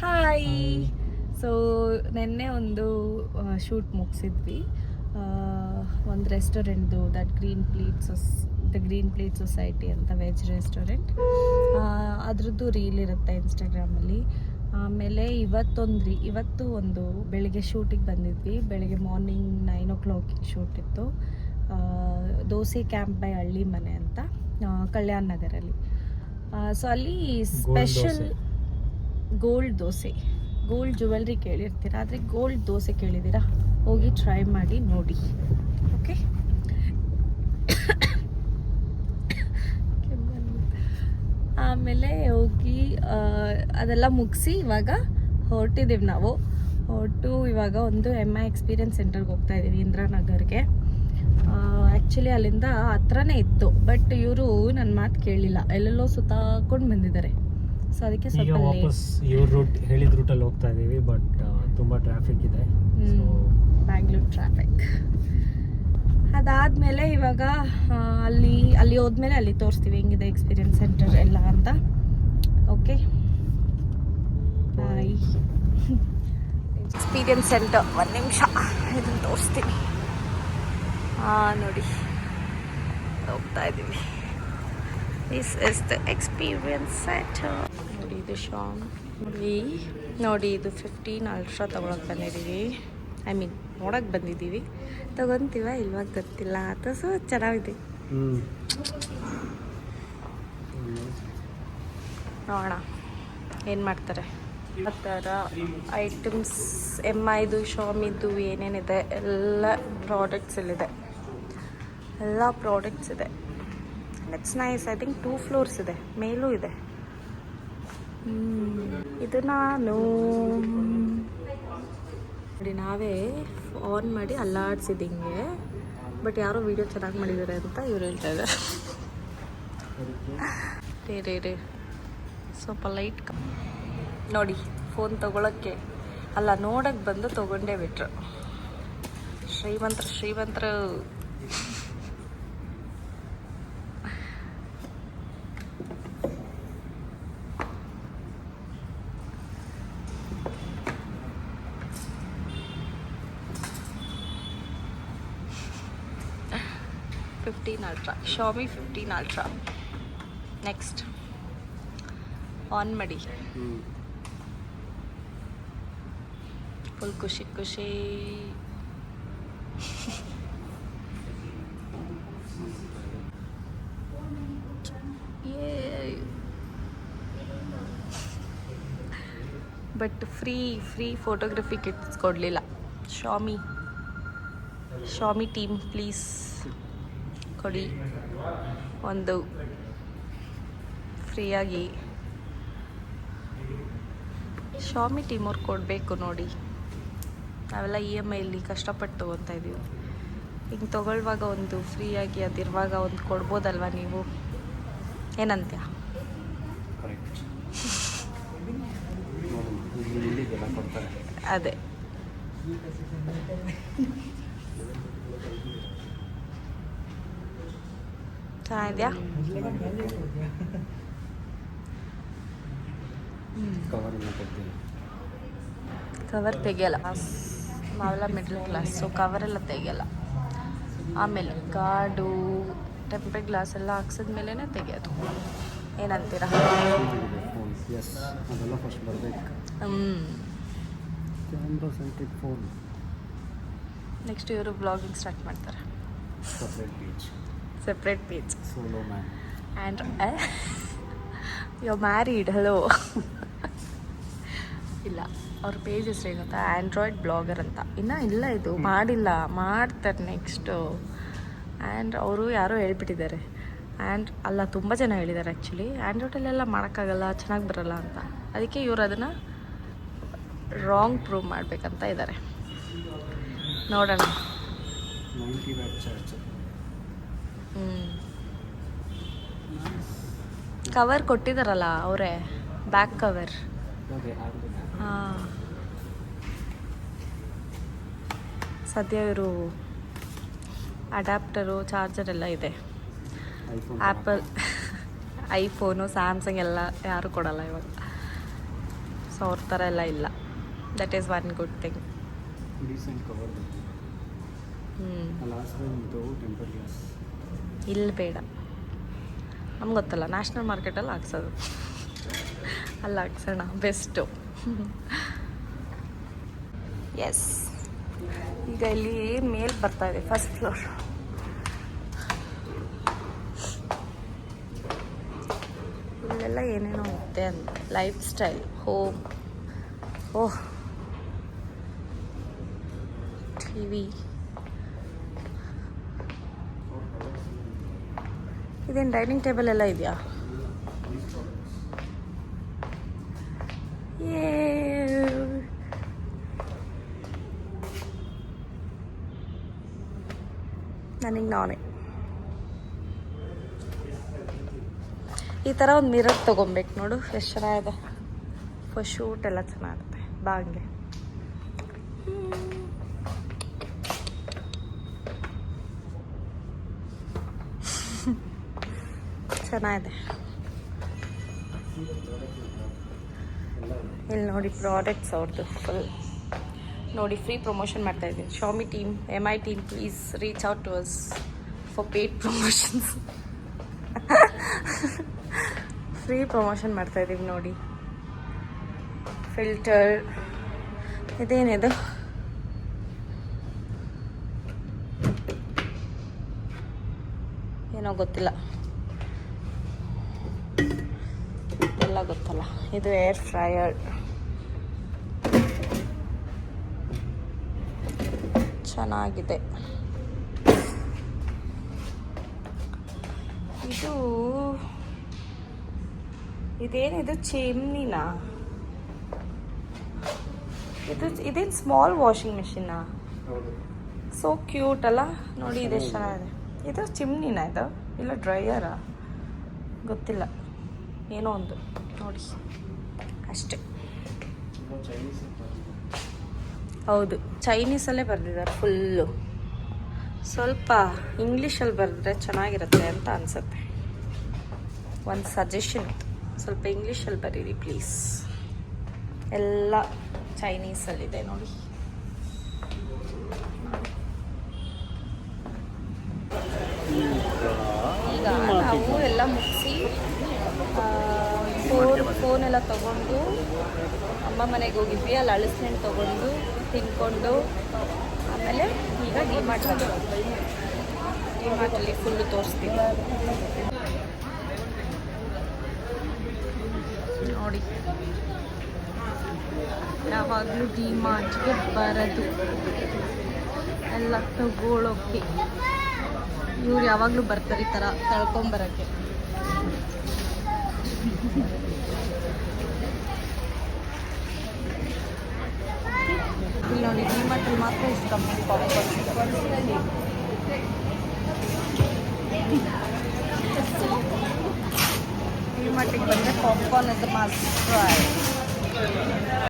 Hi. So ನಿನ್ನೆ ಒಂದು shoot ಮುಗಿಸಿದ್ವಿ. ಒಂದು ರೆಸ್ಟೋರೆಂಟ್ದು ದ ಗ್ರೀನ್ ಪ್ಲೇಟ್ ಸೊಸೈಟಿ ಅಂತ ವೆಜ್ ರೆಸ್ಟೋರೆಂಟ್. ಅದ್ರದ್ದು ರೀಲ್ ಇರುತ್ತೆ ಇನ್ಸ್ಟಾಗ್ರಾಮಲ್ಲಿ. ಆಮೇಲೆ ಇವತ್ತು ಒಂದು ಬೆಳಿಗ್ಗೆ ಶೂಟಿಗೆ ಬಂದಿದ್ವಿ. ಬೆಳಿಗ್ಗೆ ಮಾರ್ನಿಂಗ್ 9 o'clock ಶೂಟ್ ಇತ್ತು. ದೋಸೆ ಕ್ಯಾಂಪ್ ಬೈ ಹಳ್ಳಿ ಮನೆ ಅಂತ ಕಲ್ಯಾಣ್ ನಗರಲ್ಲಿ. ಸೊ ಅಲ್ಲಿ ಸ್ಪೆಷಲ್ ಗೋಲ್ಡ್ ಜ್ಯುವೆಲ್ರಿ ಕೇಳಿರ್ತೀರ, ಆದರೆ ಗೋಲ್ಡ್ ದೋಸೆ ಕೇಳಿದ್ದೀರಾ, ಹೋಗಿ ಟ್ರೈ ಮಾಡಿ ನೋಡಿ. ಓಕೆ, ಆಮೇಲೆ ಹೋಗಿ ಅದೆಲ್ಲ ಮುಗಿಸಿ ಇವಾಗ ಹೊರಟಿದ್ದೀವಿ. ಇವಾಗ ಒಂದು MI ಎಕ್ಸ್ಪೀರಿಯನ್ಸ್ ಸೆಂಟರ್ಗೆ ಹೋಗ್ತಾ ಇದ್ದೀವಿ, ಇಂದಿರಾನಗರ್ಗೆ. ಆ್ಯಕ್ಚುಲಿ ಅಲ್ಲಿಂದ ಹತ್ರನೇ ಇತ್ತು, ಬಟ್ ಇವರು ನನ್ನ ಮಾತು ಕೇಳಲಿಲ್ಲ, ಎಲ್ಲೆಲ್ಲೋ ಸುತ್ತಾಕೊಂಡು ಬಂದಿದ್ದಾರೆ. ಸೊ ಅದಕ್ಕೆ ಸ್ವಲ್ಪ ವಾಪಸ್ ಇವ್ರ ರೂಟ್ ಹೇಳಿದ ರೂಟಲ್ಲಿ ಹೋಗ್ತಾ ಇದ್ದೀವಿ. ಬಟ್ ತುಂಬ ಟ್ರಾಫಿಕ್ ಇದೆ, ಬ್ಯಾಂಗ್ಳೂರ್ ಟ್ರಾಫಿಕ್. ಅದಾದಮೇಲೆ ಇವಾಗ ಅಲ್ಲಿ ಹೋದ್ಮೇಲೆ ಅಲ್ಲಿ ತೋರಿಸ್ತೀವಿ ಹೆಂಗಿದೆ ಎಕ್ಸ್ಪೀರಿಯನ್ಸ್ ಸೆಂಟರ್ ಎಲ್ಲ ಅಂತ. ಓಕೆ, ಬಾಯ್. ಎಕ್ಸ್ಪೀರಿಯನ್ಸ್ ಸೆಂಟರ್, ಒಂದು ನಿಮಿಷ ಇದನ್ನು ತೋರಿಸ್ತೀನಿ. ನೋಡಿ, ಹೋಗ್ತಾ ಇದ್ದೀವಿ. This is the experience centre. ನೋಡಿ, ಇದು ಶಾಮ್. ನೋಡಿ ಇದು 15 ಅಲ್ಟ್ರಾ ತೊಗೊಳಕ್ಕೆ ಬಂದಿದ್ದೀವಿ. ನೋಡೋಕ್ಕೆ ಬಂದಿದ್ದೀವಿ. ತೊಗೊತೀವ ಇಲ್ವಾಗ ಗೊತ್ತಿಲ್ಲ. ಸೊ ಚೆನ್ನಾಗಿದೆ, ನೋಡೋಣ ಏನು ಮಾಡ್ತಾರೆ. ಆ ಥರ ಐಟಮ್ಸ್ MIದು ಶಾಮಿದು ಏನೇನಿದೆ ಎಲ್ಲ ಪ್ರಾಡಕ್ಟ್ಸ್ ಇದೆ. It's nice. I think 2 floors ಇದೆ, ಮೇಲೂ ಇದೆ. ಇದು ನಾನು ನೋಡಿ ನಾವೇ ಆನ್ ಮಾಡಿ ಅಲ್ಲಾಡ್ಸಿದ್ದು ಹಿಂಗೆ. ಬಟ್ ಯಾರೋ ವಿಡಿಯೋ ಚೆನ್ನಾಗಿ ಮಾಡಿದ್ದಾರೆ ಅಂತ ಇವ್ರು ಹೇಳ್ತಾ ಇದ್ದಾರೆ. ರೇ ಸ್ವಲ್ಪ ಲೈಟ್ ನೋಡಿ, ಫೋನ್ ತೊಗೊಳಕ್ಕೆ ಅಲ್ಲ, ನೋಡಕ್ಕೆ ಬಂದು ತೊಗೊಂಡೇ ಬಿಟ್ರು. ಶ್ರೀಮಂತರು. ಶಾಮಿ 15 ಅಲ್ಟ್ರಾ. ನೆಕ್ಸ್ಟ್ ಆನ್ ಮಾಡಿ. ಫುಲ್ ಖುಷಿ. ಬಟ್ ಫ್ರೀ ಫೋಟೋಗ್ರಫಿ ಕಿಟ್ಸ್ ಕೊಡಲಿಲ್ಲ. ಶಾಮಿ ಟೀಮ್ ಪ್ಲೀಸ್ ಕೊಡಿ ಒಂದು ಫ್ರೀಯಾಗಿ. ಶಾಮಿ ಟೀಮ್ ಅವ್ರು ಕೊಡಬೇಕು ನೋಡಿ. ನಾವೆಲ್ಲ EMIಲಿ ಕಷ್ಟಪಟ್ಟು ತೊಗೊತಾ ಇದ್ದೀವಿ. ಹಿಂಗೆ ತೊಗೊಳ್ಳುವಾಗ ಒಂದು ಫ್ರೀಯಾಗಿ ಅದಿರುವಾಗ ಒಂದು ಕೊಡ್ಬೋದಲ್ವ ನೀವು? ಏನಂತ್ಯ? ಅದೇ ಚೆನ್ನಾಗಿದೆಯಾ? ಕವರ್ ತೆಗಿಯಲ್ಲ, ನಾವೆಲ್ಲ ಮಿಡ್ಲ್ ಕ್ಲಾಸ್, ಸೊ ಕವರೆಲ್ಲ ತೆಗಿಯಲ್ಲ. ಆಮೇಲೆ ಗಾರ್ಡು ಟೆಂಪರ್ ಗ್ಲಾಸ್ ಎಲ್ಲ ಹಾಕ್ಸಿದ್ಮೇಲೆ ತೆಗಿಯೋದು. ಏನಂತೀರಾ? ನೆಕ್ಸ್ಟ್ ಇವರು ಬ್ಲಾಗಿಂಗ್ ಸ್ಟಾರ್ಟ್ ಮಾಡ್ತಾರೆ. Separate page. And you married? Hello. ಇಲ್ಲ, ಅವ್ರ ಪೇಜ್ ಹೆಸರು ಏನು ಗೊತ್ತಾ? ಆ್ಯಂಡ್ರಾಯ್ಡ್ ಬ್ಲಾಗರ್ ಅಂತ. ಇನ್ನೂ ಇಲ್ಲ, ಇದು ಮಾಡ್ತಾರೆ ನೆಕ್ಸ್ಟು. ಆ್ಯಂಡ್ ಅವರು ಯಾರೋ ಹೇಳ್ಬಿಟ್ಟಿದ್ದಾರೆ. ಅಲ್ಲ, ತುಂಬ ಜನ ಹೇಳಿದ್ದಾರೆ ಆ್ಯಕ್ಚುಲಿ. ಆ್ಯಂಡ್ರಾಯ್ಡಲ್ಲೆಲ್ಲ ಮಾಡೋಕ್ಕಾಗಲ್ಲ, ಚೆನ್ನಾಗಿ ಬರಲ್ಲ ಅಂತ. ಅದಕ್ಕೆ ಇವರು ಅದನ್ನು ರಾಂಗ್ ಪ್ರೂವ್ ಮಾಡಬೇಕಂತ ಇದ್ದಾರೆ. ನೋಡೋಣ. ಕವರ್ ಕೊಟ್ಟಿದ್ದಾರಲ್ಲ ಅವರೇ, ಬ್ಯಾಕ್ ಕವರ್. ಹಾಂ, ಸದ್ಯ ಇವರು ಅಡ್ಯಾಪ್ಟರು, ಚಾರ್ಜರ್ ಎಲ್ಲ ಇದೆ. ಆ್ಯಪಲ್, ಐಫೋನು, ಸ್ಯಾಮ್ಸಂಗ್ ಎಲ್ಲ ಯಾರೂ ಕೊಡಲ್ಲ ಇವಾಗ. ಸೊ ಅವ್ರ ಥರ ಎಲ್ಲ ಇಲ್ಲ. That is one good thing. Decent cover last temper glass ಇಲ್ಲಿ ಬೇಡ, ನಮ್ಗೆ ಗೊತ್ತಲ್ಲ, ನ್ಯಾಷನಲ್ ಮಾರ್ಕೆಟಲ್ಲಿ ಹಾಕ್ಸೋದು, ಅಲ್ಲಿ ಹಾಕ್ಸೋಣ ಬೆಸ್ಟು. ಎಸ್, ಈಗ ಇಲ್ಲಿ ಮೇಲ್ ಬರ್ತಾ ಇದೆ, ಫಸ್ಟ್ ಫ್ಲೋರ್. ಇಲ್ಲೆಲ್ಲ ಏನೇನೋ ಇದೆ ಅಂತ, ಲೈಫ್ ಸ್ಟೈಲ್, ಹೋಮ್, ಓಹ್ ಟಿವಿ. ಇದೇನು ಡೈನಿಂಗ್ ಟೇಬಲ್ ಎಲ್ಲ ಇದೆಯಾ? ನನಗೆ ನಾನೇ ಈ ಥರ ಒಂದು ಮಿರರ್ ತೊಗೊಬೇಕು ನೋಡು, ಎಷ್ಟು ಚೆನ್ನಾಗಿದೆ. ಫಸ್ಟ್ ಶೂಟ್ ಎಲ್ಲ ಚೆನ್ನಾಗಿರುತ್ತೆ. ಬಾ ಹಂಗೆ. ಚೆನ್ನಾಗಿದೆ. ಇಲ್ಲಿ ನೋಡಿ ಪ್ರಾಡಕ್ಟ್ಸ್ ಅವ್ರದ್ದು ಫುಲ್ ನೋಡಿ, ಫ್ರೀ ಪ್ರಮೋಷನ್ ಮಾಡ್ತಾ ಇದ್ದೀನಿ. Shami team, MI team, please reach out to us for paid promotions. Free promotion ಮಾಡ್ತಾ ಇದ್ದೀವಿ ನೋಡಿ. ಫಿಲ್ಟರ್, ಇದೇನಿದು? ಏನೋ ಗೊತ್ತಿಲ್ಲ, ಎಲ್ಲ ಗೊತ್ತಲ್ಲ. ಇದು ಏರ್ ಫ್ರೈಯರ್, ಚೆನ್ನಾಗಿದೆ. ಇದೇನಿದು, ಚಿಮ್ನಿನಾ? ಇದೇನು ಸ್ಮಾಲ್ ವಾಷಿಂಗ್ ಮಿಷಿನಾ? ಸೋ ಕ್ಯೂಟ್ ಅಲ್ಲ ನೋಡಿ, ಇದೆಷ್ಟು ಚೆನ್ನಾಗಿದೆ. ಇದು ಚಿಮ್ನಿನ ಇದು, ಇಲ್ಲ ಡ್ರೈಯರಾ ಗೊತ್ತಿಲ್ಲ, ಏನೋ ಒಂದು ನೋಡಿ ಅಷ್ಟೇ. ಹೌದು, ಚೈನೀಸಲ್ಲೇ ಬರೆದಿದ್ದಾರೆ ಫುಲ್ಲು. ಸ್ವಲ್ಪ ಇಂಗ್ಲೀಷಲ್ಲಿ ಬರೆದ್ರೆ ಚೆನ್ನಾಗಿರುತ್ತೆ ಅಂತ ಅನಿಸುತ್ತೆ. ಒಂದು ಸಜೆಷನ್, ಸ್ವಲ್ಪ ಇಂಗ್ಲೀಷಲ್ಲಿ ಬರೀರಿ ಪ್ಲೀಸ್. ಎಲ್ಲ ಚೈನೀಸಲ್ಲಿದೆ ನೋಡಿ. ಈಗ ನಾವು ಎಲ್ಲ ಮುಗಿಸಿ ಫೋನೆಲ್ಲ ತೊಗೊಂಡು ಅಮ್ಮ ಮನೆಗೆ ಹೋಗಿದ್ವಿ. ಅಲ್ಲಿ ಅಳಸಣ್ಣು ತೊಗೊಂಡು ತಿನ್ಕೊಂಡು ಆಮೇಲೆ ಈಗ ಡಿಮಾರ್ಟಲ್ಲಿ ಫುಲ್ಲು ತೋರಿಸ್ತೀವಿ ನೋಡಿ. ಯಾವಾಗಲೂ ಡಿಮಾರ್ಟ್ಗೆ ಬರೋದು ಎಲ್ಲ ತಗೊಳ್ಳೋಕ್ಕೆ. ಇವ್ರು ಯಾವಾಗಲೂ ಬರ್ತಾರೆ ಈ ಥರ ತಳ್ಕೊಂಬರೋಕ್ಕೆ. ಇಲ್ಲಿ ನೋಡಿ, ಡಿಮಾರ್ಟಲ್ಲಿ ಮಾತ್ರ ಇಷ್ಟು ಕಮ್ಮಿ ಪಾಪ್ಕಾರ್ನ್. ಡಿಮಾರ್ಟಿಗೆ ಬಂದರೆ ಪಾಪ್ಕಾರ್ನ್ ಇಸ್ ಮಸ್ಟ್ ಟ್ರೈ.